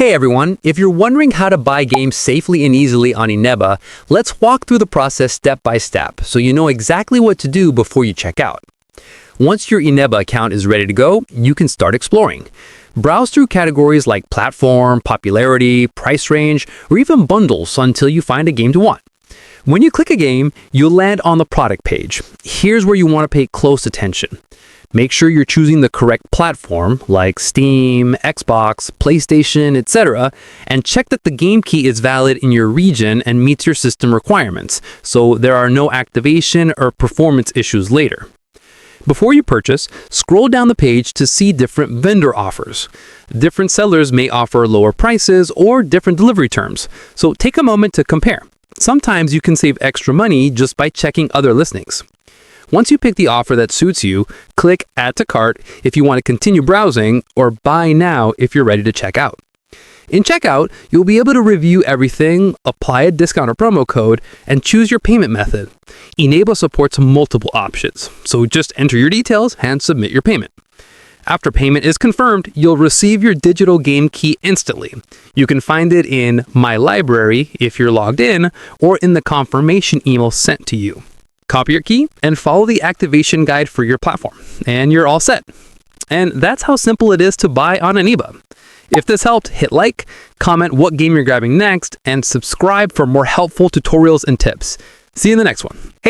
Hey everyone, if you're wondering how to buy games safely and easily on Eneba, let's walk through the process step by step so you know exactly what to do before you check out. Once your Eneba account is ready to go, you can start exploring. Browse through categories like platform, popularity, price range, or even bundles until you find a game to want. When you click a game, you'll land on the product page. Here's where you want to pay close attention. Make sure you're choosing the correct platform like Steam, Xbox, PlayStation, etc. and check that the game key is valid in your region and meets your system requirements, so there are no activation or performance issues later. Before you purchase, scroll down the page to see different vendor offers. Different sellers may offer lower prices or different delivery terms, so take a moment to compare. Sometimes you can save extra money just by checking other listings. Once you pick the offer that suits you, click Add to Cart if you want to continue browsing or Buy Now if you're ready to check out. In checkout, you'll be able to review everything, apply a discount or promo code, and choose your payment method. Eneba supports multiple options, so just enter your details and submit your payment. After payment is confirmed, you'll receive your digital game key instantly. You can find it in My Library if you're logged in, or in the confirmation email sent to you. Copy your key and follow the activation guide for your platform, and you're all set. And that's how simple it is to buy on Eneba. If this helped, hit like, comment what game you're grabbing next, and subscribe for more helpful tutorials and tips. See you in the next one.